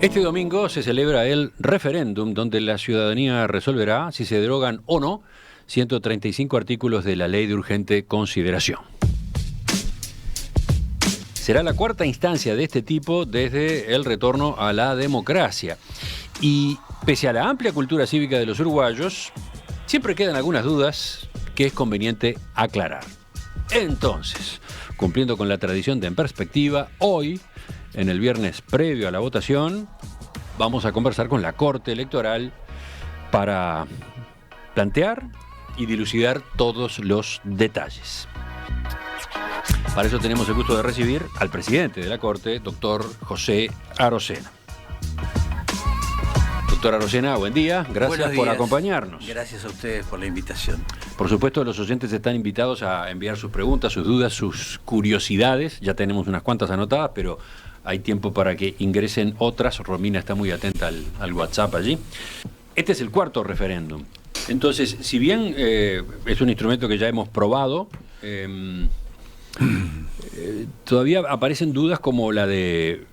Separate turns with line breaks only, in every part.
Este domingo se celebra el referéndum donde la ciudadanía resolverá si se derogan o no 135 artículos de la Ley de Urgente Consideración. Será la cuarta instancia de este tipo desde el retorno a la democracia. Y pese a la amplia cultura cívica de los uruguayos, siempre quedan algunas dudas que es conveniente aclarar. Entonces, cumpliendo con la tradición de En Perspectiva, hoy, en el viernes previo a la votación, vamos a conversar con la Corte Electoral para plantear y dilucidar todos los detalles. Para eso tenemos el gusto de recibir al presidente de la Corte, doctor José Arocena. Doctor Arocena, buen día. Gracias por acompañarnos.
Gracias a ustedes por la invitación.
Por supuesto, los oyentes están invitados a enviar sus preguntas, sus dudas, sus curiosidades. Ya tenemos unas cuantas anotadas, pero hay tiempo para que ingresen otras. Romina está muy atenta al WhatsApp allí. Este es el cuarto referéndum. Entonces, si bien es un instrumento que ya hemos probado, todavía aparecen dudas como la de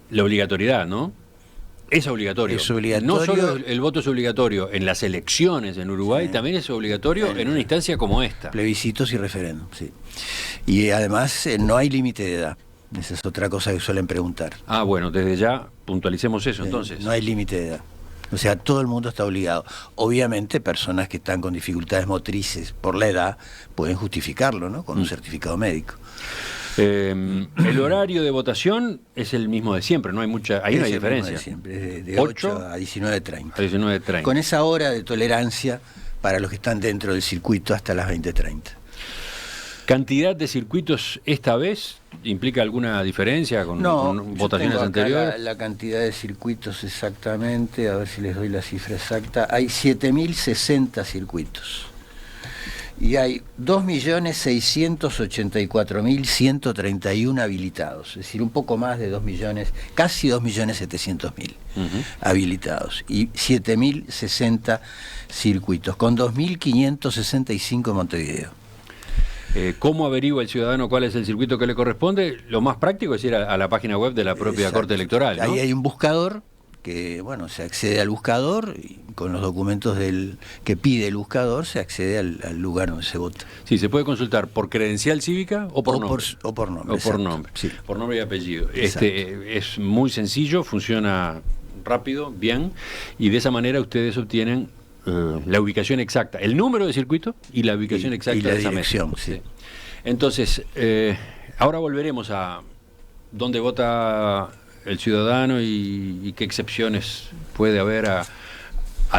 la obligatoriedad, ¿no? Es obligatorio.
Es obligatorio.
No solo el voto es obligatorio en las elecciones en Uruguay, sí, también es obligatorio en una instancia como esta.
Plebiscitos y referéndum, sí. Y además no hay límite de edad. Esa es otra cosa que suelen preguntar.
Ah, bueno, desde ya puntualicemos eso entonces.
No hay límite de edad. O sea, todo el mundo está obligado. Obviamente, personas que están con dificultades motrices por la edad pueden justificarlo, ¿no? Con un certificado médico.
El horario de votación es el mismo de siempre, no hay mucha, ahí no hay diferencia.
De siempre, de 8 a 19:30.
A 19:30.
Con esa hora de tolerancia para los que están dentro del circuito hasta las 20:30.
¿Cantidad de circuitos esta vez implica alguna diferencia con votaciones anteriores?
La cantidad de circuitos exactamente, a ver si les doy la cifra exacta. Hay 7.060 circuitos. Y hay 2.684.131 habilitados, es decir, un poco más de 2 millones, casi 2.700.000 habilitados, y 7.060 circuitos, con 2.565 en Montevideo.
¿Cómo averigua el ciudadano cuál es el circuito que le corresponde? Lo más práctico es ir a la página web de la propia Corte Electoral, ¿no?
Ahí hay un buscador que, bueno, se accede al buscador y con los documentos que pide el buscador se accede al lugar donde se vota.
Sí, se puede consultar por credencial cívica o por nombre.
O por nombre.
O por nombre,
sí.
Por nombre y apellido. Es muy sencillo, funciona rápido, bien, y de esa manera ustedes obtienen la ubicación exacta, el número de circuito y la ubicación exacta
y la
de esa
dirección,
mesa.
sí.
Entonces, ahora volveremos a dónde vota el ciudadano y qué excepciones puede haber a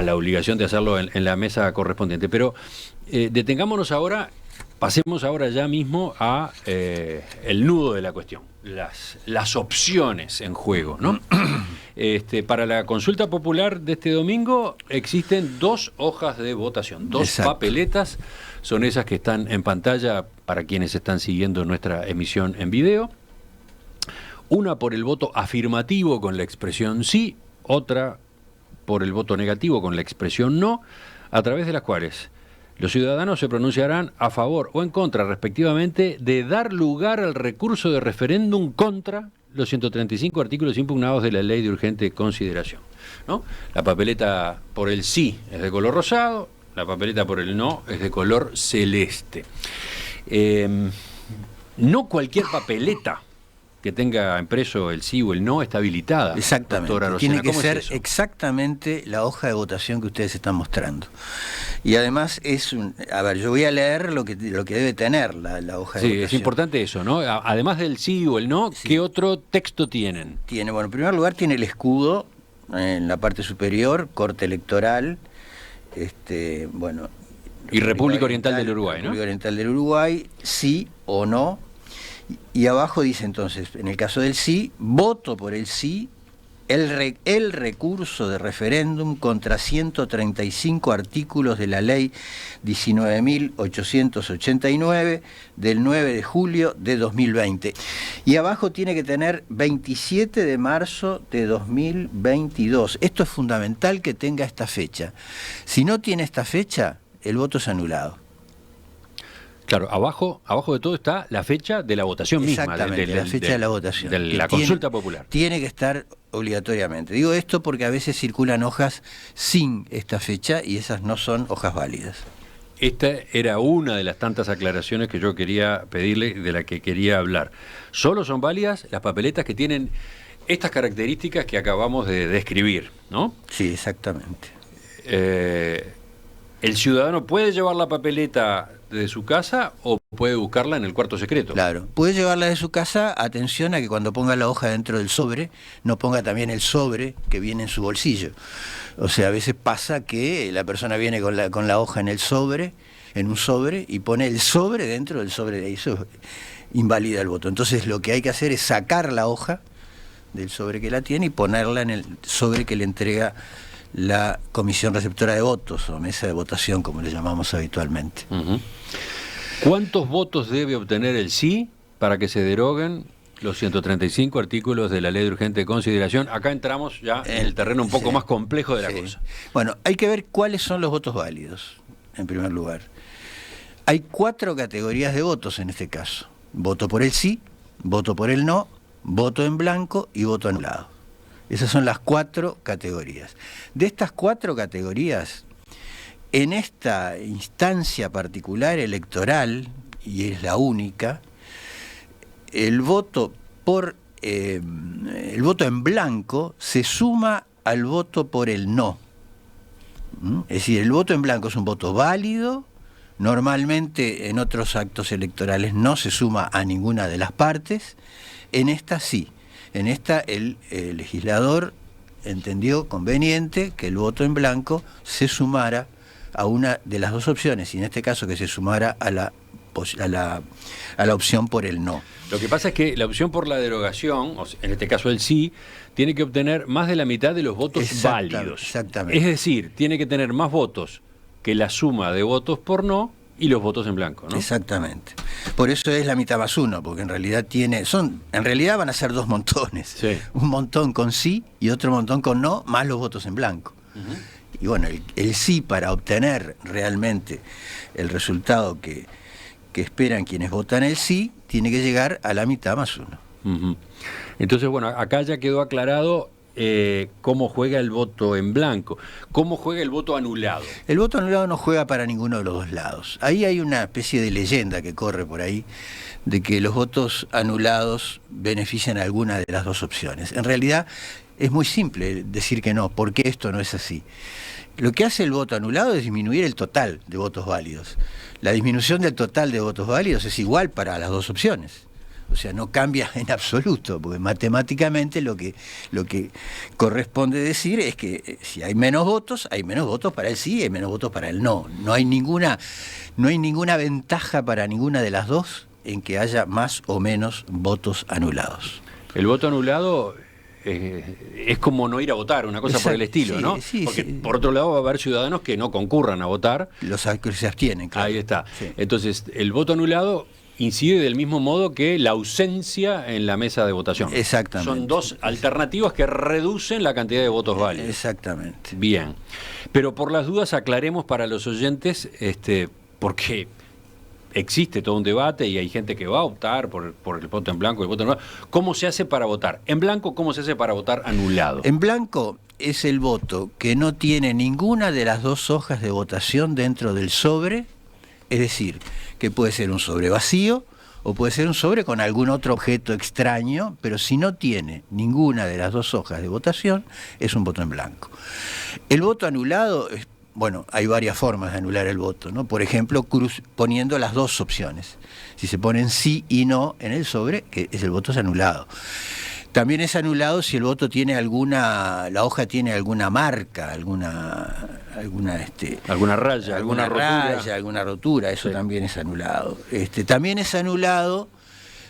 la obligación de hacerlo en la mesa correspondiente. Pero detengámonos ahora, pasemos ahora ya mismo a el nudo de la cuestión, las opciones en juego, ¿no? Para la consulta popular de este domingo existen 2 hojas de votación, 2 papeletas, son esas que están en pantalla para quienes están siguiendo nuestra emisión en video. Una por el voto afirmativo con la expresión sí, otra por el voto negativo con la expresión no, a través de las cuales los ciudadanos se pronunciarán a favor o en contra, respectivamente, de dar lugar al recurso de referéndum contra los 135 artículos impugnados de la Ley de Urgente Consideración, ¿no? La papeleta por el sí es de color rosado, la papeleta por el no es de color celeste. No cualquier papeleta que tenga impreso el sí o el no está habilitada.
Exactamente. Tiene que ser exactamente la hoja de votación que ustedes están mostrando. Y además a ver, yo voy a leer lo que debe tener la hoja de votación.
Sí, es importante eso, ¿no? Además del sí o el no, sí. ¿Qué otro texto tienen?
Bueno, en primer lugar tiene el escudo en la parte superior, Corte Electoral,
y República Oriental del Uruguay, ¿no?
República Oriental del Uruguay, sí o no. Y abajo dice entonces, en el caso del sí, voto por el sí, el recurso de referéndum contra 135 artículos de la ley 19.889 del 9 de julio de 2020. Y abajo tiene que tener 27 de marzo de 2022. Esto es fundamental que tenga esta fecha. Si no tiene esta fecha, el voto es anulado.
Claro, abajo de todo está la fecha de la votación misma.
Exactamente, la fecha de la votación.
De la consulta popular.
Tiene que estar obligatoriamente. Digo esto porque a veces circulan hojas sin esta fecha y esas no son hojas válidas.
Esta era una de las tantas aclaraciones que yo quería pedirle, de la que quería hablar. Solo son válidas las papeletas que tienen estas características que acabamos de describir, ¿no?
Sí, exactamente.
¿El ciudadano puede llevar la papeleta de su casa o puede buscarla en el cuarto secreto?
Claro, puede llevarla de su casa, atención a que cuando ponga la hoja dentro del sobre, no ponga también el sobre que viene en su bolsillo. O sea, a veces pasa que la persona viene con la hoja en un sobre, y pone el sobre dentro del sobre, de eso invalida el voto. Entonces lo que hay que hacer es sacar la hoja del sobre que la tiene y ponerla en el sobre que le entrega la comisión receptora de votos, o mesa de votación, como le llamamos habitualmente.
Uh-huh. ¿Cuántos votos debe obtener el sí para que se deroguen los 135 artículos de la Ley de Urgente Consideración? Acá entramos ya en el terreno un poco más complejo de la cosa.
Bueno, hay que ver cuáles son los votos válidos, en primer lugar. Hay 4 categorías de votos en este caso: voto por el sí, voto por el no, voto en blanco y voto anulado. Esas son las 4 categorías. De estas 4 categorías, en esta instancia particular electoral, y es la única, el voto en blanco se suma al voto por el no. Es decir, el voto en blanco es un voto válido. Normalmente en otros actos electorales no se suma a ninguna de las partes. En esta sí. En esta el legislador entendió conveniente que el voto en blanco se sumara a una de las dos opciones, y en este caso que se sumara a la opción por el no.
Lo que pasa es que la opción por la derogación, o sea, en este caso el sí, tiene que obtener más de la mitad de los votos válidos.
Exactamente.
Es decir, tiene que tener más votos que la suma de votos por no y los votos en blanco, ¿no?
Exactamente. Por eso es la mitad más uno, porque en realidad van a ser 2 montones.
Sí.
Un montón con sí y otro montón con no, más los votos en blanco. Uh-huh. Y bueno, el sí, para obtener realmente el resultado que esperan quienes votan el sí, tiene que llegar a la mitad más uno.
Uh-huh. Entonces, bueno, acá ya quedó aclarado cómo juega el voto en blanco. ¿Cómo juega el voto anulado?
El voto anulado no juega para ninguno de los dos lados. Ahí hay una especie de leyenda que corre por ahí, de que los votos anulados benefician a alguna de las dos opciones. En realidad es muy simple decir que no, porque esto no es así. Lo que hace el voto anulado es disminuir el total de votos válidos. La disminución del total de votos válidos es igual para las dos opciones. O sea, no cambia en absoluto, porque matemáticamente lo que corresponde decir es que si hay menos votos para el sí y hay menos votos para el no. No hay ninguna ventaja para ninguna de las dos en que haya más o menos votos anulados.
El voto anulado es como no ir a votar, una cosa por el estilo,
sí,
¿no?
Sí,
porque
sí.
Por otro lado va a haber ciudadanos que no concurran a votar.
Los que se abstienen, claro.
Ahí está.
Sí.
Entonces, el voto anulado incide del mismo modo que la ausencia en la mesa de votación.
Exactamente.
Son 2 alternativas que reducen la cantidad de votos válidos.
Exactamente.
Bien. Pero por las dudas aclaremos para los oyentes, porque existe todo un debate y hay gente que va a optar por el voto en blanco y el voto anulado. ¿Cómo se hace para votar en blanco? ¿Cómo se hace para votar anulado?
En blanco es el voto que no tiene ninguna de las 2 hojas de votación dentro del sobre, es decir, que puede ser un sobre vacío o puede ser un sobre con algún otro objeto extraño, pero si no tiene ninguna de las 2 hojas de votación, es un voto en blanco. El voto anulado, bueno, hay varias formas de anular el voto, ¿no? Por ejemplo, poniendo las 2 opciones. Si se ponen sí y no en el sobre, el voto es anulado. También es anulado si el voto tiene la hoja tiene alguna marca, alguna raya, alguna rotura, eso sí. También es anulado. También es anulado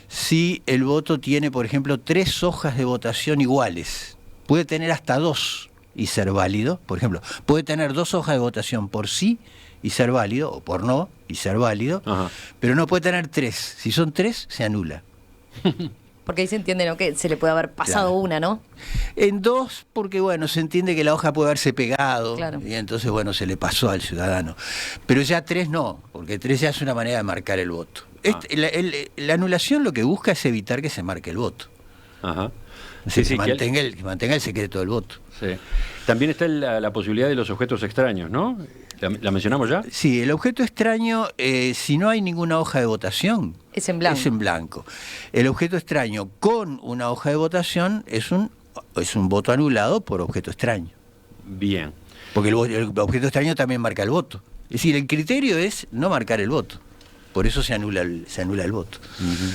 si el voto tiene, por ejemplo, 3 hojas de votación iguales. Puede tener hasta 2 y ser válido. Por ejemplo, puede tener 2 hojas de votación por sí y ser válido, o por no y ser válido. Ajá. Pero no puede tener 3. Si son 3, se anula.
Porque ahí se entiende, ¿no?, que se le puede haber pasado, claro, una, ¿no?
En 2, porque bueno, se entiende que la hoja puede haberse pegado,
claro,
y entonces bueno, se le pasó al ciudadano. Pero ya 3 no, porque 3 ya es una manera de marcar el voto. La anulación lo que busca es evitar que se marque el voto.
Ajá.
Sí, que mantenga el secreto del voto.
Sí. También está la posibilidad de los objetos extraños, ¿no? ¿La mencionamos ya?
Sí, el objeto extraño, si no hay ninguna hoja de votación,
es en blanco.
Es en blanco. El objeto extraño con una hoja de votación es un voto anulado por objeto extraño.
Bien.
Porque el objeto extraño también marca el voto. Es decir, el criterio es no marcar el voto. Por eso se anula el voto.
Uh-huh.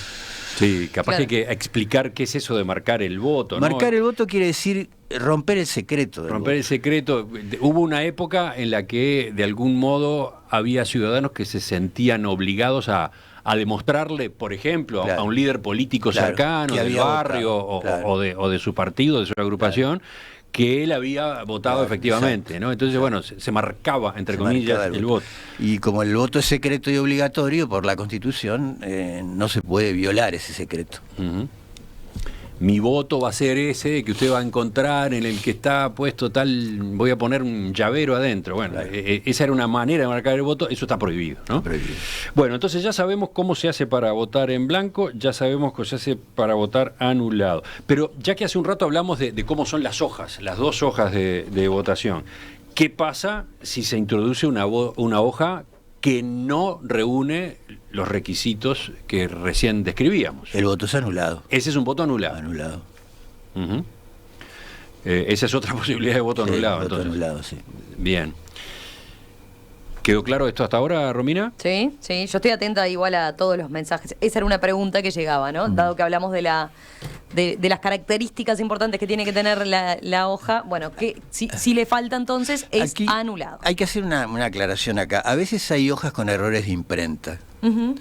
Sí, capaz que hay que explicar qué es eso de marcar el voto, ¿no?
Marcar el voto quiere decir romper el secreto.
Romper el secreto. Hubo una época en la que de algún modo había ciudadanos que se sentían obligados a demostrarle, por ejemplo, a un líder político cercano, del barrio o de su partido, de su agrupación, que él había votado efectivamente, exacto, ¿no? Entonces, bueno, se marcaba, entre comillas, el voto.
Y como el voto es secreto y obligatorio por la Constitución, no se puede violar ese secreto.
Uh-huh. Mi voto va a ser ese que usted va a encontrar en el que está puesto tal, voy a poner un llavero adentro. Bueno, claro. Esa era una manera de marcar el voto, eso está prohibido, ¿no?
Prohibido.
Bueno, entonces ya sabemos cómo se hace para votar en blanco, ya sabemos cómo se hace para votar anulado. Pero ya que hace un rato hablamos de cómo son las hojas, las dos hojas de votación, ¿qué pasa si se introduce una hoja que no reúne los requisitos que recién describíamos?
El voto es anulado.
Ese es un voto anulado.
Anulado.
Uh-huh. Esa es otra posibilidad de voto anulado.
Voto anulado, sí.
Bien. ¿Quedó claro esto hasta ahora, Romina?
Sí, sí. Yo estoy atenta igual a todos los mensajes. Esa era una pregunta que llegaba, ¿no? Dado que hablamos de las características importantes que tiene que tener la hoja, bueno, que si le falta entonces es
aquí
anulado.
Hay que hacer una aclaración acá. A veces hay hojas con errores de imprenta.
Uh-huh.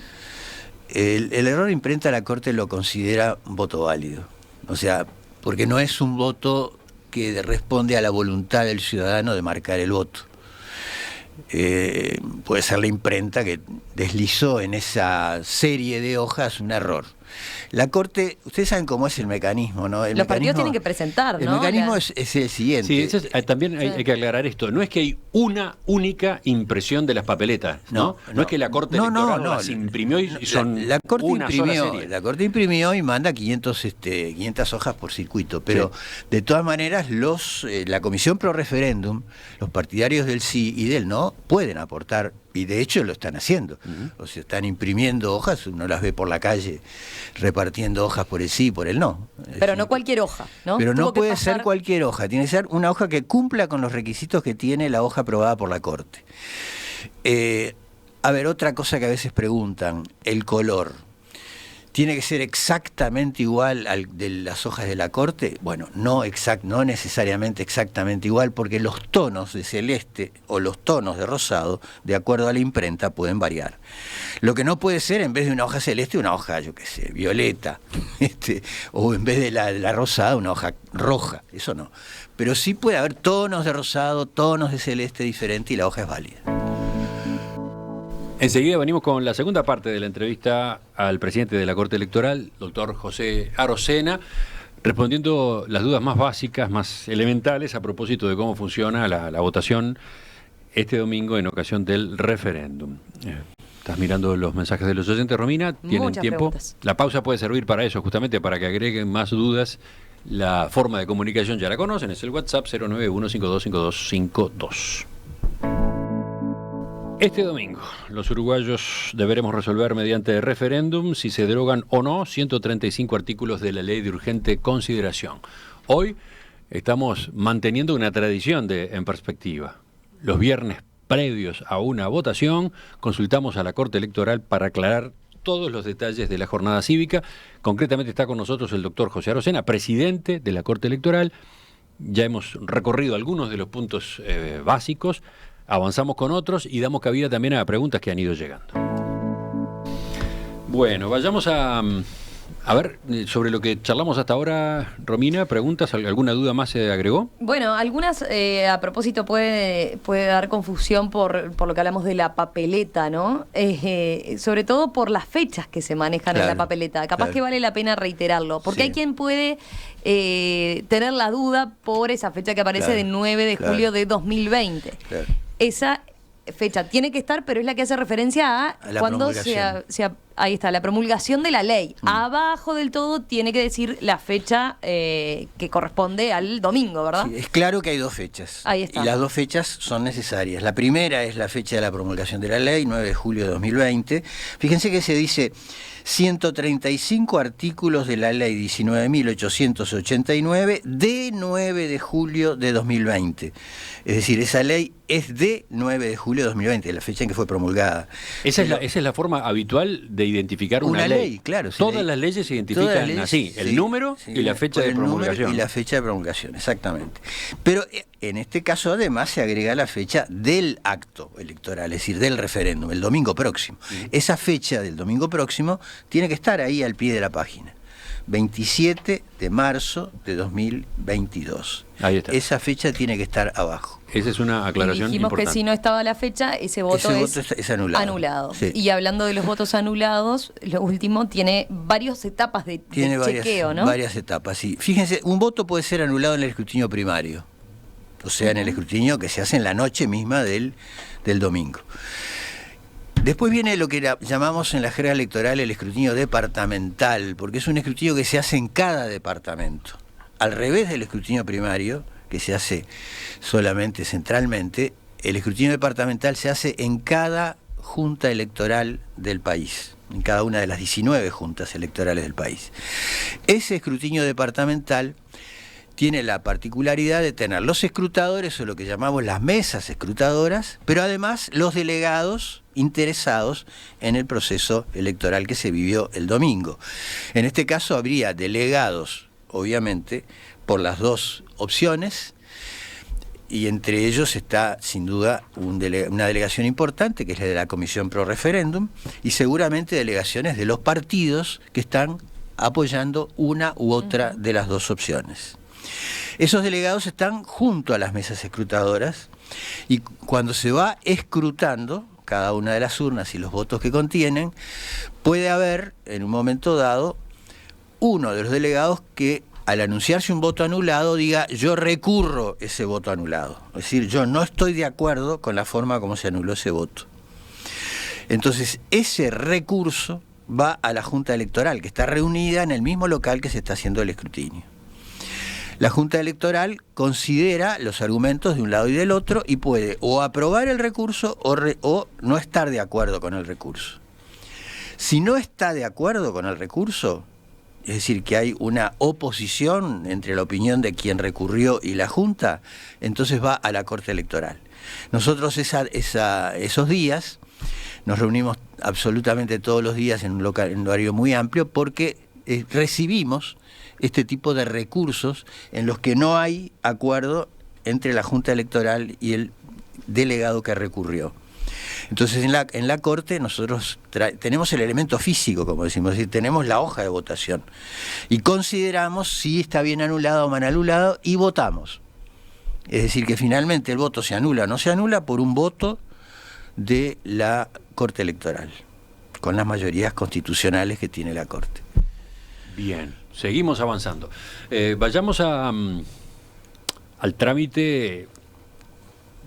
El error de imprenta la Corte lo considera voto válido. O sea, porque no es un voto que responde a la voluntad del ciudadano de marcar el voto. Puede ser la imprenta que deslizó en esa serie de hojas un error. La Corte, ustedes saben cómo es el mecanismo, ¿no?
Los partidos tienen que presentar, ¿no?
El mecanismo es el siguiente.
Sí, también hay que aclarar esto. No es que hay una única impresión de las papeletas, ¿no? No es que la Corte electoral las imprimió y son
la Corte
una
imprimió,
sola serie.
La Corte imprimió y manda 500 hojas por circuito, pero de todas maneras la Comisión Pro Referéndum, los partidarios del sí y del no, pueden aportar. Y de hecho lo están haciendo. Uh-huh. O sea, están imprimiendo hojas, uno las ve por la calle repartiendo hojas por el sí y por el no.
Pero no cualquier hoja, ¿no?
Pero no puede ser cualquier hoja, tiene que ser una hoja que cumpla con los requisitos que tiene la hoja aprobada por la Corte. A ver, otra cosa que a veces preguntan, el color. ¿Tiene que ser exactamente igual al de las hojas de la Corte? Bueno, no necesariamente exactamente igual, porque los tonos de celeste o los tonos de rosado, de acuerdo a la imprenta, pueden variar. Lo que no puede ser, en vez de una hoja celeste, una hoja, yo qué sé, violeta, o en vez de la rosada, una hoja roja, eso no. Pero sí puede haber tonos de rosado, tonos de celeste diferentes y la hoja es válida.
Enseguida venimos con la segunda parte de la entrevista al presidente de la Corte Electoral, doctor José Arocena, respondiendo las dudas más básicas, más elementales a propósito de cómo funciona la votación este domingo en ocasión del referéndum. Estás mirando los mensajes de los oyentes, Romina, ¿tienen
muchas
tiempo?
Preguntas.
La pausa puede servir para eso, justamente para que agreguen más dudas. La forma de comunicación ya la conocen, es el WhatsApp 091525252. Este domingo, los uruguayos deberemos resolver mediante referéndum si se derogan o no 135 artículos de la Ley de Urgente Consideración. Hoy estamos manteniendo una tradición en perspectiva. Los viernes previos a una votación, consultamos a la Corte Electoral para aclarar todos los detalles de la jornada cívica. Concretamente está con nosotros el doctor José Arocena, presidente de la Corte Electoral. Ya hemos recorrido algunos de los puntos básicos. Avanzamos con otros y damos cabida también a preguntas que han ido llegando. Bueno, vayamos a ver, sobre lo que charlamos hasta ahora, Romina, ¿preguntas? ¿Alguna duda más se agregó?
Bueno, algunas a propósito puede dar confusión por lo que hablamos de la papeleta, ¿no? Sobre todo por las fechas que se manejan en la papeleta. Capaz que vale la pena reiterarlo, porque hay quien puede tener la duda por esa fecha que aparece de 9 de julio de 2020. Esa fecha tiene que estar, pero es la que hace referencia a cuando se Ahí está, la promulgación de la ley. Abajo del todo tiene que decir la fecha que corresponde al domingo, ¿verdad?
Sí, es claro que hay dos fechas.
Ahí está.
Y las dos fechas son necesarias. La primera es la fecha de la promulgación de la ley, 9 de julio de 2020. Fíjense que se dice 135 artículos de la ley 19.889 de 9 de julio de 2020. Es decir, esa ley es de 9 de julio de 2020, la fecha en que fue promulgada.
Esa es la forma habitual de identificar una ley.
Claro.
Todas las leyes se identifican así, el número y la fecha de promulgación.
Y la fecha de promulgación, exactamente. Pero en este caso además se agrega la fecha del acto electoral, es decir, del referéndum, el domingo próximo. Esa fecha del domingo próximo tiene que estar ahí al pie de la página. 27 de marzo de 2022.
Ahí está.
Esa fecha tiene que estar abajo.
Esa es una aclaración
y dijimos
importante.
Que si no estaba la fecha, ese voto
es anulado.
Sí. Y hablando de los votos anulados, lo último tiene varias etapas de chequeo, ¿no?
Varias etapas, sí. Fíjense, un voto puede ser anulado en el escrutinio primario, o sea, en el escrutinio que se hace en la noche misma del domingo. Después viene lo que llamamos en la jerga electoral el escrutinio departamental, porque es un escrutinio que se hace en cada departamento. Al revés del escrutinio primario, que se hace solamente centralmente, el escrutinio departamental se hace en cada junta electoral del país, en cada una de las 19 juntas electorales del país. Ese escrutinio departamental tiene la particularidad de tener los escrutadores, o lo que llamamos las mesas escrutadoras, pero además los delegados interesados en el proceso electoral que se vivió el domingo. En este caso habría delegados, obviamente, por las dos opciones, y entre ellos está sin duda una delegación importante, que es la de la Comisión Pro Referéndum, y seguramente delegaciones de los partidos que están apoyando una u otra de las dos opciones. Esos delegados están junto a las mesas escrutadoras, y cuando se va escrutando cada una de las urnas y los votos que contienen, puede haber en un momento dado uno de los delegados que al anunciarse un voto anulado diga: yo recurro ese voto anulado, es decir, yo no estoy de acuerdo con la forma como se anuló ese voto. Entonces ese recurso va a la Junta Electoral, que está reunida en el mismo local que se está haciendo el escrutinio. La Junta Electoral considera los argumentos de un lado y del otro y puede o aprobar el recurso o no estar de acuerdo con el recurso. Si no está de acuerdo con el recurso, es decir, que hay una oposición entre la opinión de quien recurrió y la Junta, entonces va a la Corte Electoral. Nosotros esos días nos reunimos absolutamente todos los días en un horario muy amplio, porque recibimos este tipo de recursos en los que no hay acuerdo entre la Junta Electoral y el delegado que recurrió. Entonces en la Corte nosotros tenemos el elemento físico, como decimos, es decir, tenemos la hoja de votación y consideramos si está bien anulado o mal anulado y votamos. Es decir, que finalmente el voto se anula o no se anula por un voto de la Corte Electoral, con las mayorías constitucionales que tiene la Corte.
Bien, seguimos avanzando. Vayamos al trámite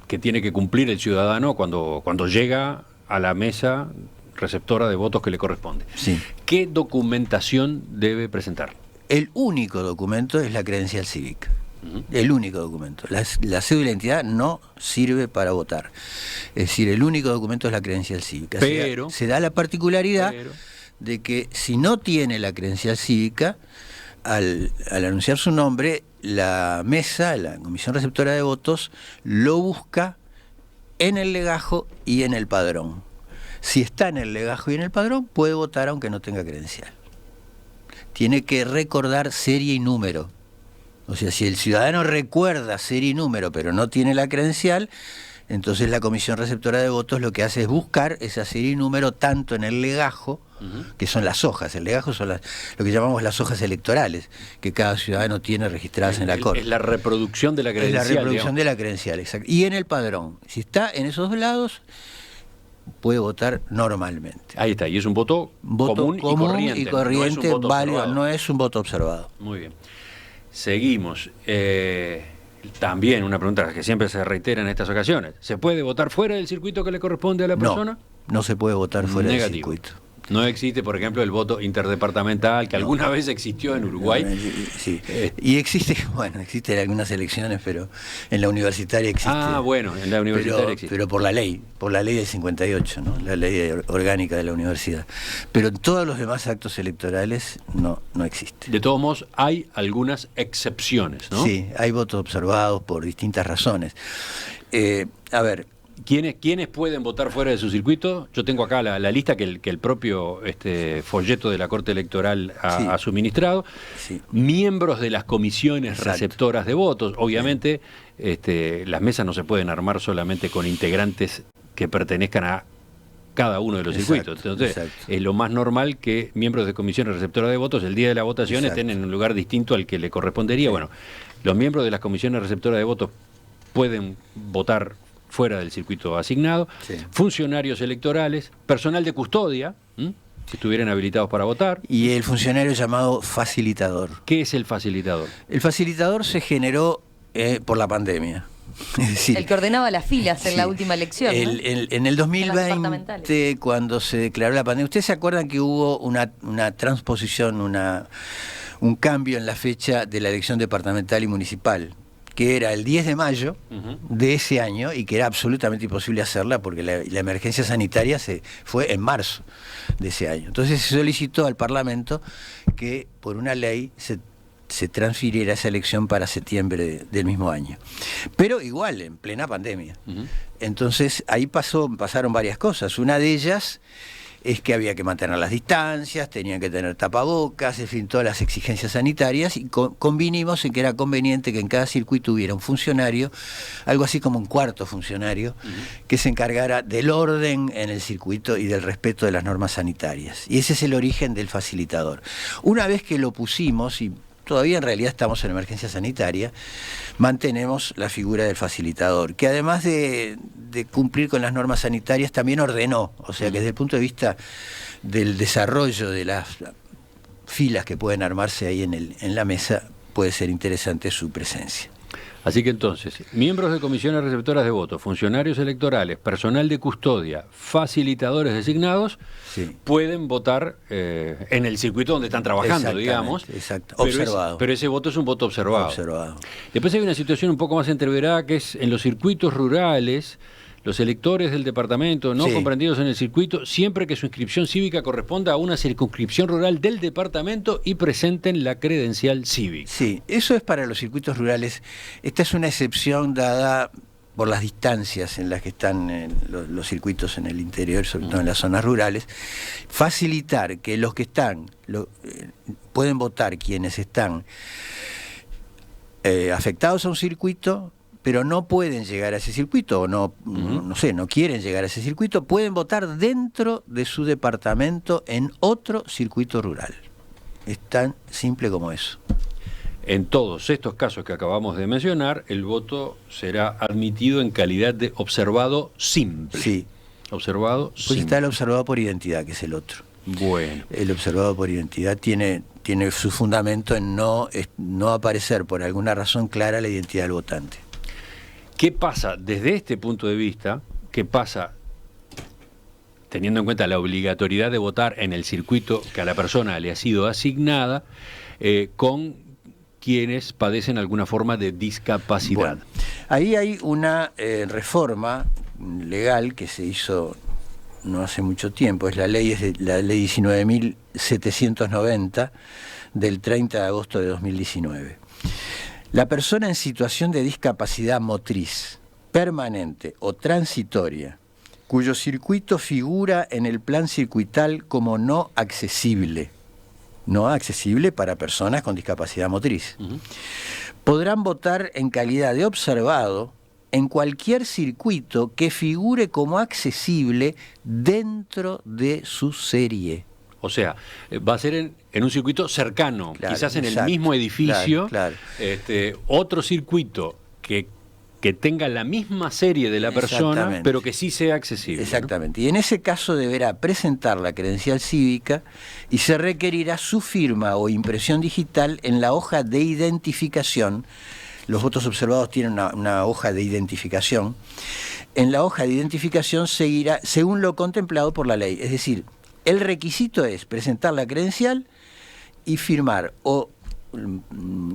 que tiene que cumplir el ciudadano cuando llega a la mesa receptora de votos que le corresponde.
Sí.
¿Qué documentación debe presentar?
El único documento es la credencial cívica. El único documento. La cédula de identidad no sirve para votar. Es decir, el único documento es la credencial cívica.
Pero
se da la particularidad de que si no tiene la credencial cívica, al anunciar su nombre, la mesa, la comisión receptora de votos, lo busca en el legajo y en el padrón. Si está en el legajo y en el padrón, puede votar aunque no tenga credencial. Tiene que recordar serie y número. O sea, si el ciudadano recuerda serie y número, pero no tiene la credencial, entonces la comisión receptora de votos lo que hace es buscar esa serie y número tanto en el legajo, que son las hojas. El legajo son lo que llamamos las hojas electorales, que cada ciudadano tiene registradas en la Corte.
Es la reproducción de la credencial.
Es la reproducción de la credencial, exacto. Y en el padrón. Si está en esos dos lados, puede votar normalmente.
Ahí está, y es un voto común y corriente.
No es un voto válido, no es un voto observado.
Muy bien. Seguimos. También una pregunta que siempre se reitera en estas ocasiones. ¿Se puede votar fuera del circuito que le corresponde a la persona?
No se puede votar fuera del circuito.
No existe, por ejemplo, el voto interdepartamental, que alguna vez existió en Uruguay.
Sí. Y existe, bueno, existen algunas elecciones, pero en la universitaria existe.
Ah, bueno, en la universitaria existe.
Pero por la ley del 58, ¿no? La ley orgánica de la universidad. Pero en todos los demás actos electorales no existe.
De todos modos, hay algunas excepciones, ¿no?
Sí, hay votos observados por distintas razones. A ver...
¿Quiénes pueden votar fuera de su circuito? Yo tengo acá la lista que el propio folleto de la Corte Electoral ha suministrado.
Sí.
Miembros de las comisiones
Exacto.
receptoras de votos. Obviamente, las mesas no se pueden armar solamente con integrantes que pertenezcan a cada uno de los circuitos. Entonces, es lo más normal que miembros de comisiones receptoras de votos el día de la votación estén en un lugar distinto al que le correspondería. Sí. Bueno, los miembros de las comisiones receptoras de votos pueden votar fuera del circuito asignado, funcionarios electorales, personal de custodia, si estuvieran habilitados para votar.
Y el funcionario llamado facilitador.
¿Qué es el facilitador?
El facilitador se generó por la pandemia.
Es decir, el que ordenaba las filas en la última elección.
En el 2020, cuando se declaró la pandemia, ¿ustedes se acuerdan que hubo una transposición, un cambio en la fecha de la elección departamental y municipal? Que era el 10 de mayo de ese año y que era absolutamente imposible hacerla porque la emergencia sanitaria fue en marzo de ese año. Entonces se solicitó al Parlamento que por una ley se transfiriera esa elección para septiembre del mismo año. Pero igual, en plena pandemia. Entonces ahí pasaron varias cosas. Una de ellas es que había que mantener las distancias, tenían que tener tapabocas, en fin, todas las exigencias sanitarias, y convinimos en que era conveniente que en cada circuito hubiera un funcionario, algo así como un cuarto funcionario, que se encargara del orden en el circuito y del respeto de las normas sanitarias. Y ese es el origen del facilitador. Una vez que lo pusimos, y todavía en realidad estamos en emergencia sanitaria, mantenemos la figura del facilitador, que además de cumplir con las normas sanitarias también ordenó, o sea que desde el punto de vista del desarrollo de las filas que pueden armarse ahí en la mesa, puede ser interesante su presencia.
Así que entonces, miembros de comisiones receptoras de votos, funcionarios electorales, personal de custodia, facilitadores designados, pueden votar en el circuito donde están trabajando, digamos.
Exacto, observado.
Pero ese voto es un voto observado. Después hay una situación un poco más entreverada, que es en los circuitos rurales. Los electores del departamento no comprendidos en el circuito, siempre que su inscripción cívica corresponda a una circunscripción rural del departamento y presenten la credencial cívica.
Sí, eso es para los circuitos rurales. Esta es una excepción dada por las distancias en las que están los circuitos en el interior, sobre todo en las zonas rurales. Facilitar que los que están, pueden votar quienes están afectados a un circuito, pero no pueden llegar a ese circuito, o no quieren llegar a ese circuito, pueden votar dentro de su departamento en otro circuito rural. Es tan simple como eso.
En todos estos casos que acabamos de mencionar, el voto será admitido en calidad de observado simple.
Sí.
Observado
pues
simple.
Está el observado por identidad, que es el otro.
Bueno.
El observado por identidad tiene su fundamento en no aparecer por alguna razón clara la identidad del votante.
¿Qué pasa desde este punto de vista? ¿Qué pasa teniendo en cuenta la obligatoriedad de votar en el circuito que a la persona le ha sido asignada con quienes padecen alguna forma de discapacidad?
Bueno, ahí hay una reforma legal que se hizo no hace mucho tiempo, es la ley 19.790 del 30 de agosto de 2019. La persona en situación de discapacidad motriz, permanente o transitoria, cuyo circuito figura en el plan circuital como no accesible para personas con discapacidad motriz, podrán votar en calidad de observado en cualquier circuito que figure como accesible dentro de su serie.
O sea, va a ser en un circuito cercano, quizás en el mismo edificio, otro circuito que tenga la misma serie de la persona, pero que sí sea accesible.
Exactamente. ¿No? Y en ese caso deberá presentar la credencial cívica y se requerirá su firma o impresión digital en la hoja de identificación. Los votos observados tienen una hoja de identificación. En la hoja de identificación seguirá según lo contemplado por la ley. Es decir, El requisito es presentar la credencial y firmar o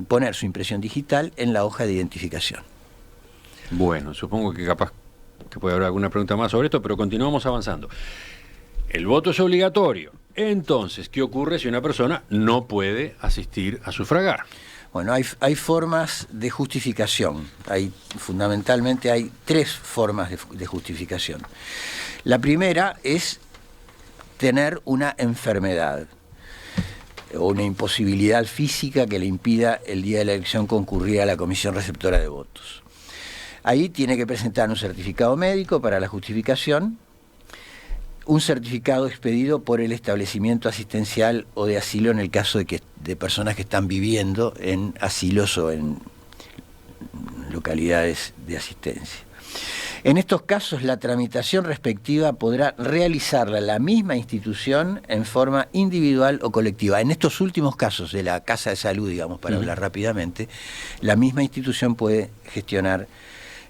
poner su impresión digital en la hoja de identificación.
Bueno, supongo que capaz que puede haber alguna pregunta más sobre esto, pero continuamos avanzando. El voto es obligatorio. Entonces, ¿qué ocurre si una persona no puede asistir a sufragar?
Bueno, hay formas de justificación. Fundamentalmente hay 3 formas de justificación. La primera es tener una enfermedad o una imposibilidad física que le impida el día de la elección concurrir a la comisión receptora de votos. Ahí tiene que presentar un certificado médico para la justificación, un certificado expedido por el establecimiento asistencial o de asilo en el caso de personas que están viviendo en asilos o en localidades de asistencia. En estos casos, la tramitación respectiva podrá realizarla la misma institución en forma individual o colectiva. En estos últimos casos de la Casa de Salud, digamos, para hablar rápidamente, la misma institución puede gestionar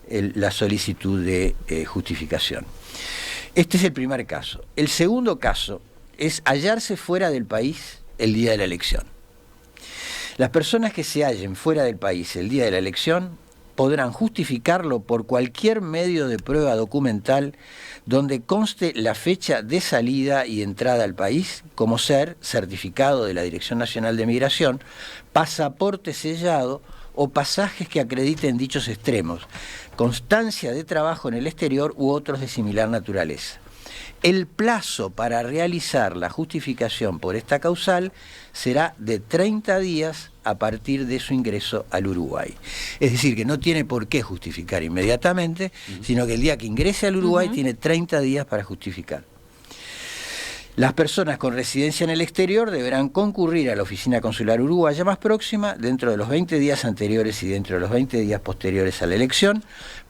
la solicitud de justificación. Este es el primer caso. El segundo caso es hallarse fuera del país el día de la elección. Las personas que se hallen fuera del país el día de la elección podrán justificarlo por cualquier medio de prueba documental donde conste la fecha de salida y entrada al país, como ser certificado de la Dirección Nacional de Migración, pasaporte sellado o pasajes que acrediten dichos extremos, constancia de trabajo en el exterior u otros de similar naturaleza. El plazo para realizar la justificación por esta causal será de 30 días a partir de su ingreso al Uruguay. Es decir, que no tiene por qué justificar inmediatamente, sino que el día que ingrese al Uruguay tiene 30 días para justificar. Las personas con residencia en el exterior deberán concurrir a la oficina consular uruguaya más próxima dentro de los 20 días anteriores y dentro de los 20 días posteriores a la elección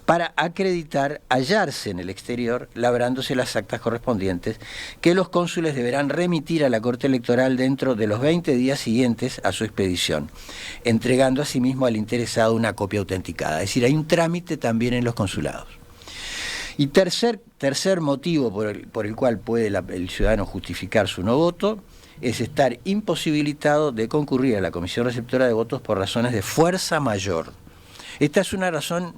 para acreditar hallarse en el exterior, labrándose las actas correspondientes que los cónsules deberán remitir a la Corte Electoral dentro de los 20 días siguientes a su expedición, entregando asimismo al interesado una copia autenticada. Es decir, hay un trámite también en los consulados. Y tercer motivo por el cual puede el ciudadano justificar su no voto es estar imposibilitado de concurrir a la comisión receptora de votos por razones de fuerza mayor. Esta es una razón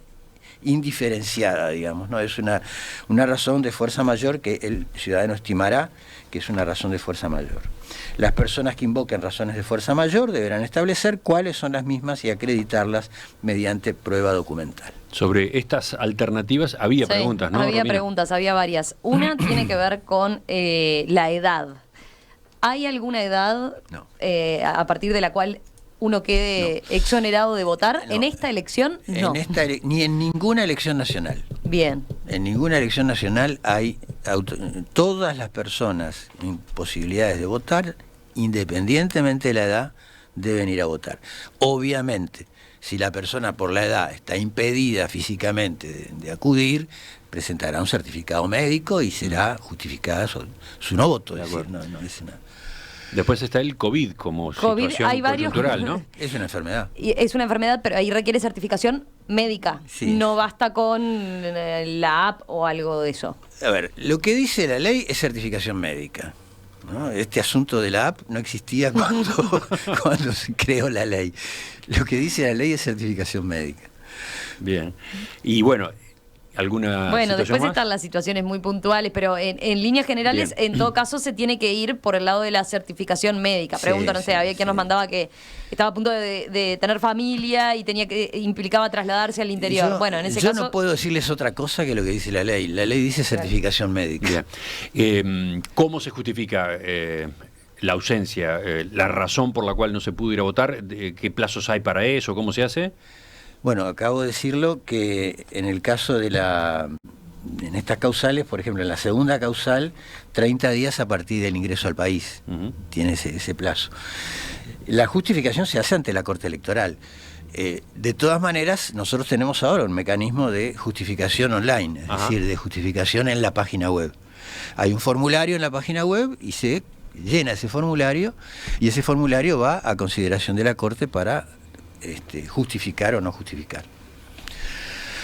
indiferenciada, digamos, ¿no? Es una razón de fuerza mayor que el ciudadano estimará que es una razón de fuerza mayor. Las personas que invoquen razones de fuerza mayor deberán establecer cuáles son las mismas y acreditarlas mediante prueba documental.
Sobre estas alternativas había preguntas, ¿no?
Había
Romina?
preguntas, había varias. Una tiene que ver con la edad. ¿Hay alguna edad a partir de la cual uno quede exonerado de votar? No. ¿En esta elección? No.
Ni en ninguna elección nacional.
Bien.
En ninguna elección nacional hay todas las personas con posibilidades de votar, independientemente de la edad, deben ir a votar. Obviamente, si la persona por la edad está impedida físicamente de acudir, presentará un certificado médico y será justificada su no voto. Es decir, no es nada.
Después está el COVID como situación
hay varios,
coyuntural, ¿no?
Es una enfermedad.
Es una enfermedad, pero ahí requiere certificación médica. Sí. No basta con la app o algo de eso.
A ver, lo que dice la ley es certificación médica, ¿no? Este asunto de la app no existía cuando se creó la ley. Lo que dice la ley es certificación médica.
Bien. Y bueno,
Bueno, después
más?
Están las situaciones muy puntuales, pero en líneas generales, en todo caso, se tiene que ir por el lado de la certificación médica. Pregunto, no sé, había quien nos mandaba que estaba a punto de tener familia y implicaba trasladarse al interior. Bueno, en ese caso...
Yo no puedo decirles otra cosa que lo que dice la ley. La ley dice certificación médica.
¿Cómo se justifica la ausencia, la razón por la cual no se pudo ir a votar? ¿Qué plazos hay para eso? ¿Cómo se hace?
Bueno, acabo de decirlo que en el caso de en estas causales, por ejemplo, en la segunda causal, 30 días a partir del ingreso al país, tiene ese plazo. La justificación se hace ante la Corte Electoral. De todas maneras, nosotros tenemos ahora un mecanismo de justificación online, es decir, de justificación en la página web. Hay un formulario en la página web y se llena ese formulario, y ese formulario va a consideración de la Corte para justificar o no justificar.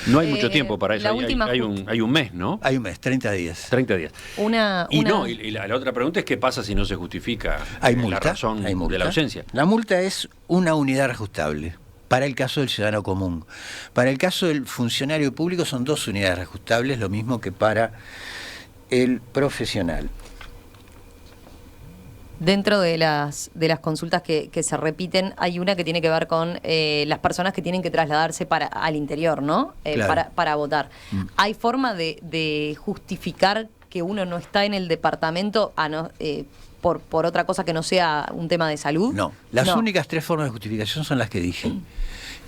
No hay mucho tiempo para eso, hay un mes, ¿no?
Hay un mes, 30 días.
30 días. Y la otra pregunta es qué pasa si no se justifica la razón de la ausencia.
La multa es una unidad reajustable para el caso del ciudadano común. Para el caso del funcionario público son 2 unidades reajustables, lo mismo que para el profesional.
Dentro de las consultas que se repiten, hay una que tiene que ver con las personas que tienen que trasladarse al interior, ¿no?
Claro.
Para votar. ¿Hay forma de justificar que uno no está en el departamento por otra cosa que no sea un tema de salud?
No, las únicas 3 formas de justificación son las que dije.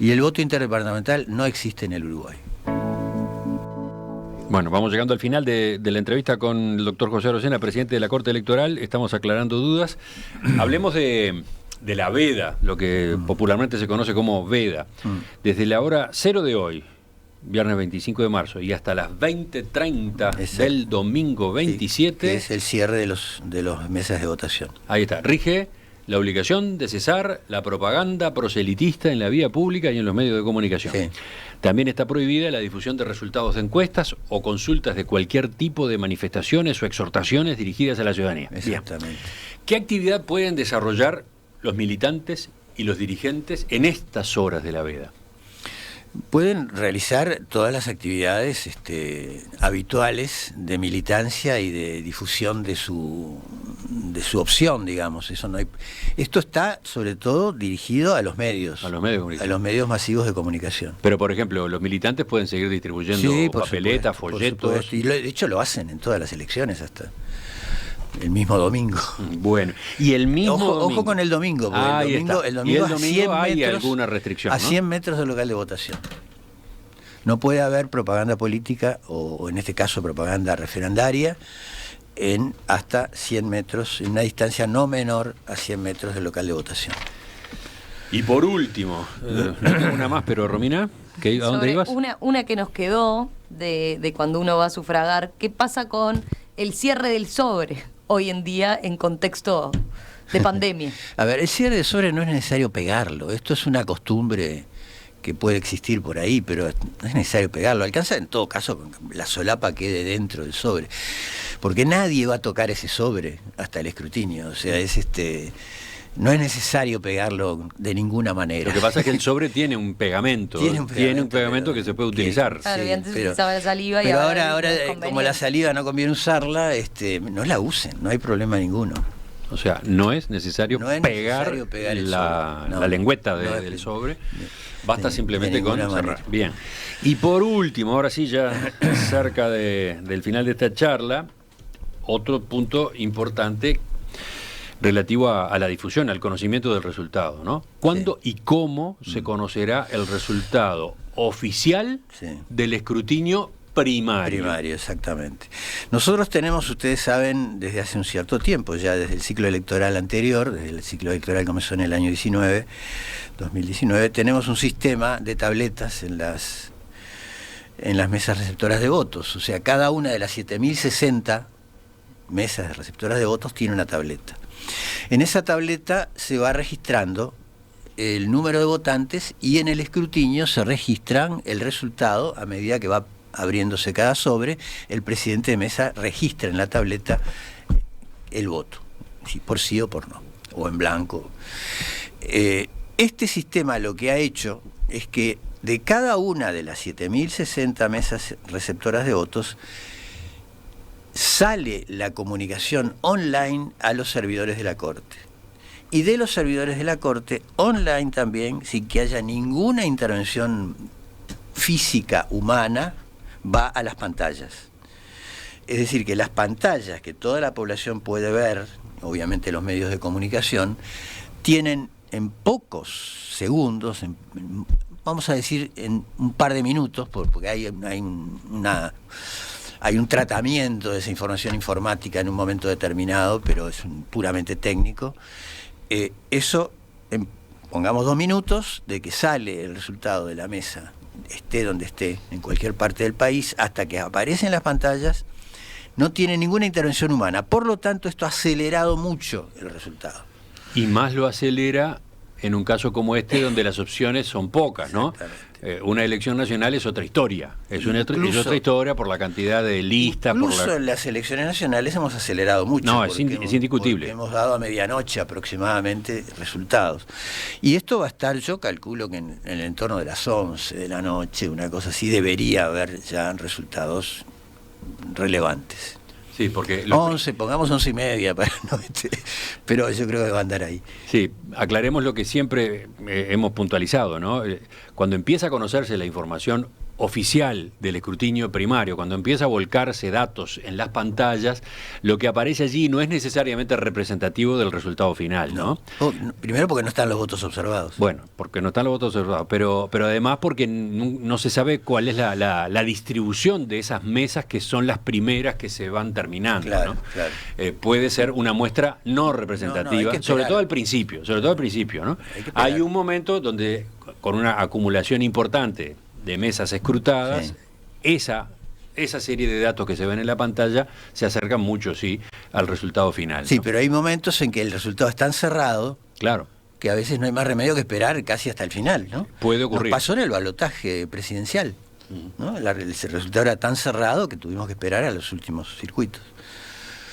Y el voto interdepartamental no existe en el Uruguay.
Bueno, vamos llegando al final de la entrevista con el doctor José Arocena, presidente de la Corte Electoral. Estamos aclarando dudas. Hablemos de la veda, lo que popularmente se conoce como veda. Desde la hora 0 de hoy, viernes 25 de marzo, y hasta las 20:30 del domingo 27...
Que es el cierre de los mesas de votación.
Ahí está. Rige la obligación de cesar la propaganda proselitista en la vía pública y en los medios de comunicación.
Sí.
También está prohibida la difusión de resultados de encuestas o consultas de cualquier tipo de manifestaciones o exhortaciones dirigidas a la ciudadanía.
Exactamente.
Bien. ¿Qué actividad pueden desarrollar los militantes y los dirigentes en estas horas de la veda?
Pueden realizar todas las actividades habituales de militancia y de difusión de su opción, digamos. Eso no hay. Esto está sobre todo dirigido a los medios.
A los medios de comunicación.
A los medios masivos de comunicación.
Pero, por ejemplo, los militantes pueden seguir distribuyendo papeletas, folletos.
Y de hecho lo hacen en todas las elecciones hasta el mismo domingo.
Bueno, y el mismo domingo.
Ojo con el domingo, porque el domingo a 100
hay
metros,
alguna restricción,
a 100 metros del local de votación. No puede haber propaganda política, o en este caso propaganda referendaria, en hasta 100 metros, en una distancia no menor a 100 metros del local de votación.
Y por último, una más, pero Romina, ¿a dónde ibas?
Una que nos quedó de cuando uno va a sufragar, ¿qué pasa con el cierre del sobre hoy en día en contexto de pandemia?
A ver, el cierre del sobre no es necesario pegarlo, esto es una costumbre que puede existir por ahí, pero no es necesario pegarlo. Alcanza en todo caso con que la solapa quede dentro del sobre, porque nadie va a tocar ese sobre hasta el escrutinio, o sea, no es necesario pegarlo de ninguna manera.
Lo que pasa es que el sobre tiene un pegamento, tiene un pegamento que se puede utilizar.
Claro, y antes se usaba la saliva y
pero ahora como la saliva no conviene usarla, no la usen, no hay problema ninguno.
O sea, no es necesario pegar la lengüeta del sobre. Basta simplemente con cerrar. Bien. Y por último, ahora sí, ya cerca del final de esta charla, otro punto importante relativo a la difusión, al conocimiento del resultado, ¿no? ¿Cuándo y cómo se conocerá el resultado oficial del escrutinio primario?
Primario, exactamente. Nosotros tenemos, ustedes saben, desde hace un cierto tiempo, ya desde el ciclo electoral anterior, desde el ciclo electoral que comenzó en el año 2019, tenemos un sistema de tabletas en las mesas receptoras de votos. O sea, cada una de las 7.060 mesas receptoras de votos tiene una tableta. En esa tableta se va registrando el número de votantes y en el escrutinio se registran el resultado a medida que va abriéndose cada sobre. El presidente de mesa registra en la tableta el voto, si por sí o por no, o en blanco. Este sistema lo que ha hecho es que de cada una de las 7.060 mesas receptoras de votos sale la comunicación online a los servidores de la Corte. Y de los servidores de la Corte, online también, sin que haya ninguna intervención física humana, va a las pantallas. Es decir, que las pantallas que toda la población puede ver, obviamente los medios de comunicación, tienen en pocos segundos, vamos a decir en un par de minutos, porque hay un tratamiento de esa información informática en un momento determinado, pero es puramente técnico. Eso, pongamos 2 minutos de que sale el resultado de la mesa, esté donde esté, en cualquier parte del país, hasta que aparece en las pantallas, no tiene ninguna intervención humana. Por lo tanto, esto ha acelerado mucho el resultado.
Y más lo acelera en un caso como este donde las opciones son pocas, ¿no? Una elección nacional es otra historia, es otra historia por la cantidad de listas.
Incluso en las elecciones nacionales hemos acelerado mucho.
No, es indiscutible.
Hemos dado a medianoche aproximadamente resultados. Y esto va a estar, yo calculo que en el entorno de las 11 de la noche, una cosa así, debería haber ya resultados relevantes.
Sí, porque
11, pongamos 11:30 para no, pero yo creo que va a andar ahí.
Sí, aclaremos lo que siempre hemos puntualizado, ¿no? Cuando empieza a conocerse la información oficial del escrutinio primario, cuando empieza a volcarse datos en las pantallas, lo que aparece allí no es necesariamente representativo del resultado final, ¿no?
Primero porque no están los votos observados.
Bueno, porque no están los votos observados, pero además porque no se sabe cuál es la distribución de esas mesas que son las primeras que se van terminando,
claro,
¿no?
Claro.
Puede ser una muestra no representativa, sobre todo al principio, ¿no? Hay un momento donde, con una acumulación importante de mesas escrutadas, sí, esa serie de datos que se ven en la pantalla se acercan mucho, sí, al resultado final.
Sí,
¿no?
Pero hay momentos en que el resultado es tan cerrado,
claro,
que a veces no hay más remedio que esperar casi hasta el final, ¿no?
Puede ocurrir.
Nos pasó en el balotaje presidencial, ¿no? El resultado era tan cerrado que tuvimos que esperar a los últimos circuitos.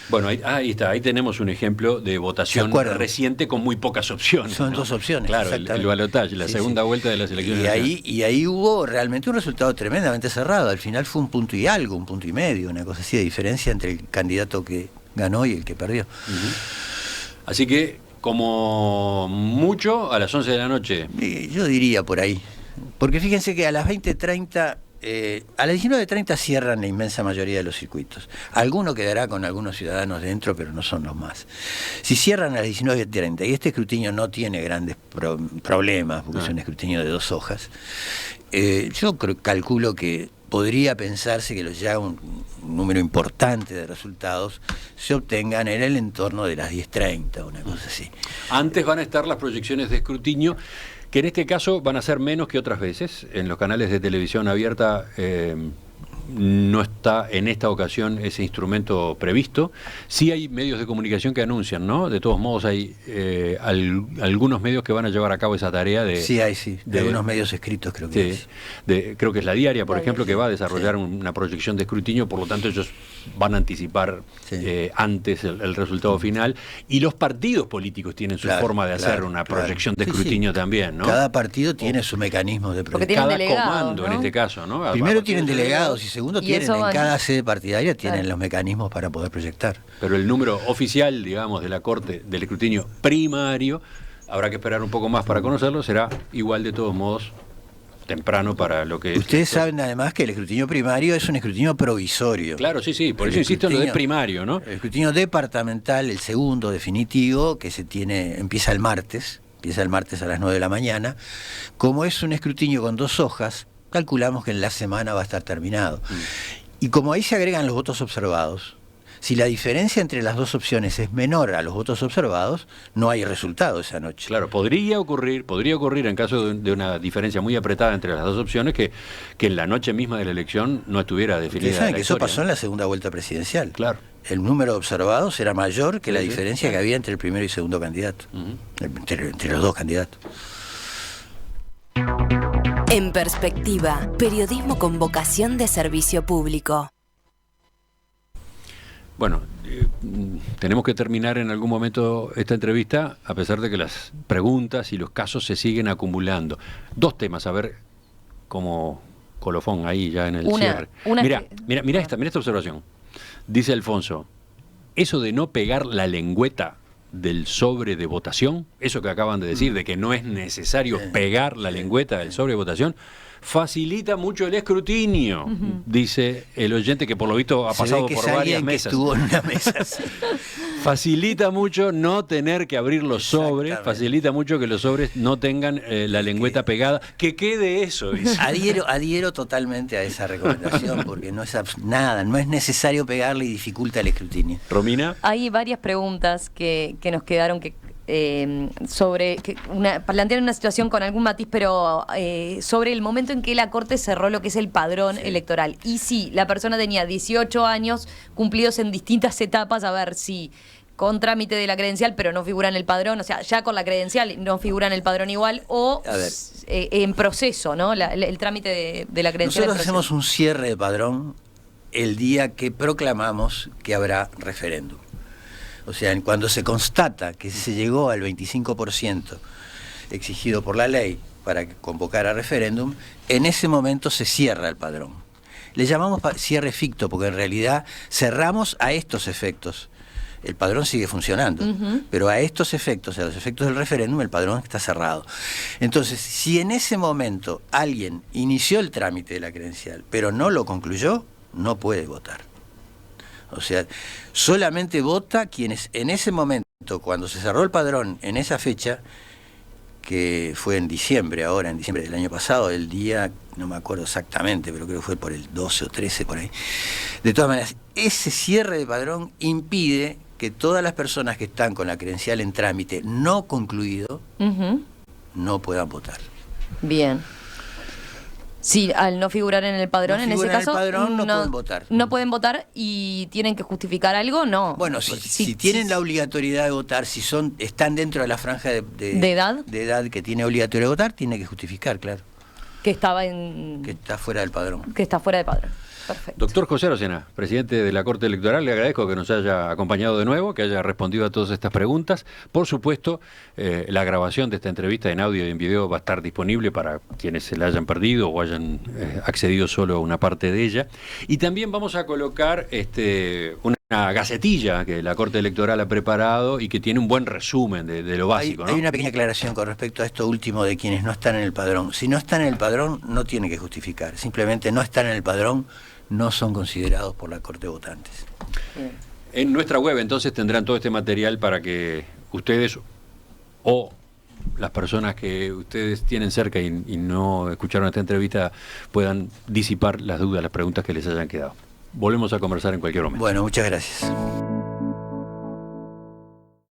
Bueno, ahí está, ahí tenemos un ejemplo de votación reciente con muy pocas opciones.
Son, ¿no? 2 opciones.
Claro, el balotaje, la segunda vuelta de las elecciones.
Y ahí hubo realmente un resultado tremendamente cerrado. Al final fue un punto y algo, un punto y medio, una cosa así de diferencia entre el candidato que ganó y el que perdió.
Así que, como mucho, a las 11 de la noche.
Yo diría por ahí. Porque fíjense que a las 20:30... a las 19:30 cierran la inmensa mayoría de los circuitos. Alguno quedará con algunos ciudadanos dentro, pero no son los más. Si cierran a las 19:30 y este escrutinio no tiene grandes problemas, porque es un escrutinio de 2 hojas, yo calculo que podría pensarse que ya un número importante de resultados se obtengan en el entorno de las 10:30, una cosa así.
Antes van a estar las proyecciones de escrutinio, que en este caso van a ser menos que otras veces. En los canales de televisión abierta no está en esta ocasión ese instrumento previsto. Sí hay medios de comunicación que anuncian, ¿no? De todos modos hay algunos medios que van a llevar a cabo esa tarea de...
Sí, hay, sí. De algunos medios escritos, creo que
sí, creo que es La Diaria, por ejemplo, que va a desarrollar una proyección de escrutinio, por lo tanto ellos van a anticipar antes el resultado final. Y los partidos políticos tienen su forma de hacer una proyección de escrutinio también, ¿no?
Cada partido tiene su mecanismo de proyección.
Cada comando, ¿no? En este caso, ¿no?
Primero tienen delegados y segundo tienen en cada sede partidaria tienen los mecanismos para poder proyectar.
Pero el número oficial, digamos, de la Corte del escrutinio primario, habrá que esperar un poco más para conocerlo, será igual de todos modos temprano para lo que...
Ustedes saben además que el escrutinio primario es un escrutinio provisorio.
Claro, sí, por eso insisto en lo de primario, ¿no?
El escrutinio departamental, el segundo definitivo, que empieza el martes a las 9 de la mañana, como es un escrutinio con 2 hojas, calculamos que en la semana va a estar terminado. Y como ahí se agregan los votos observados, si la diferencia entre las 2 opciones es menor a los votos observados, no hay resultado esa noche.
Claro, podría ocurrir en caso de una diferencia muy apretada entre las 2 opciones que en la noche misma de la elección no estuviera definida.
Ustedes saben
la
que
historia,
eso pasó en la segunda vuelta presidencial.
Claro.
El número de observados era mayor que la diferencia que había entre el primero y segundo candidato, entre los 2 candidatos.
En Perspectiva, periodismo con vocación de servicio público.
Bueno, tenemos que terminar en algún momento esta entrevista, a pesar de que las preguntas y los casos se siguen acumulando. 2 temas, a ver, como colofón ahí ya en el cierre. Mira esta observación. Dice Alfonso, eso de no pegar la lengüeta del sobre de votación, eso que acaban de decir, de que no es necesario pegar la lengüeta del sobre de votación, facilita mucho el escrutinio, dice el oyente que por lo visto ha pasado por varias mesas.
Estuvo en una mesa así.
Facilita mucho no tener que abrir los sobres, facilita mucho que los sobres no tengan la lengüeta pegada. Que quede eso, dice.
Adhiero totalmente a esa recomendación, porque no es nada, no es necesario pegarle y dificulta el escrutinio.
¿Romina?
Hay varias preguntas que nos quedaron plantean una situación con algún matiz, pero sobre el momento en que la Corte cerró lo que es el padrón electoral. Y si la persona tenía 18 años cumplidos en distintas etapas, a ver si con trámite de la credencial, pero no figura en el padrón, o sea, ya con la credencial no figura en el padrón igual, o en proceso, ¿no? El trámite de la credencial.
Nosotros hacemos un cierre de padrón el día que proclamamos que habrá referéndum. O sea, cuando se constata que se llegó al 25% exigido por la ley para convocar a referéndum, en ese momento se cierra el padrón. Le llamamos cierre ficto porque en realidad cerramos a estos efectos. El padrón sigue funcionando, pero a estos efectos, a los efectos del referéndum, el padrón está cerrado. Entonces, si en ese momento alguien inició el trámite de la credencial, pero no lo concluyó, no puede votar. O sea, solamente vota quienes en ese momento, cuando se cerró el padrón, en esa fecha, que fue en diciembre, ahora en diciembre del año pasado, el día, no me acuerdo exactamente, pero creo que fue por el 12 o 13, por ahí. De todas maneras, ese cierre de padrón impide que todas las personas que están con la credencial en trámite no concluido no puedan votar.
Bien. Sí, al no figurar en el padrón, en ese caso,
no pueden votar.
No pueden votar y tienen que justificar algo, no.
Bueno, si tienen la obligatoriedad de votar, si están dentro de la franja de edad que tiene obligatorio de votar, tiene que justificar, claro.
Que está
fuera del padrón.
Que está fuera del padrón. Perfecto.
Doctor José Arocena, presidente de la Corte Electoral, le agradezco que nos haya acompañado de nuevo, que haya respondido a todas estas preguntas. Por supuesto, la grabación de esta entrevista en audio y en video va a estar disponible para quienes se la hayan perdido o hayan accedido solo a una parte de ella. Y también vamos a colocar una gacetilla que la Corte Electoral ha preparado y que tiene un buen resumen de lo básico, ¿no?
Hay una pequeña aclaración con respecto a esto último de quienes no están en el padrón. Si no están en el padrón, no tiene que justificar. Simplemente no están en el padrón, no son considerados por la Corte de Votantes.
En nuestra web entonces tendrán todo este material para que ustedes o las personas que ustedes tienen cerca y no escucharon esta entrevista puedan disipar las dudas, las preguntas que les hayan quedado. Volvemos a conversar en cualquier momento.
Bueno, muchas gracias.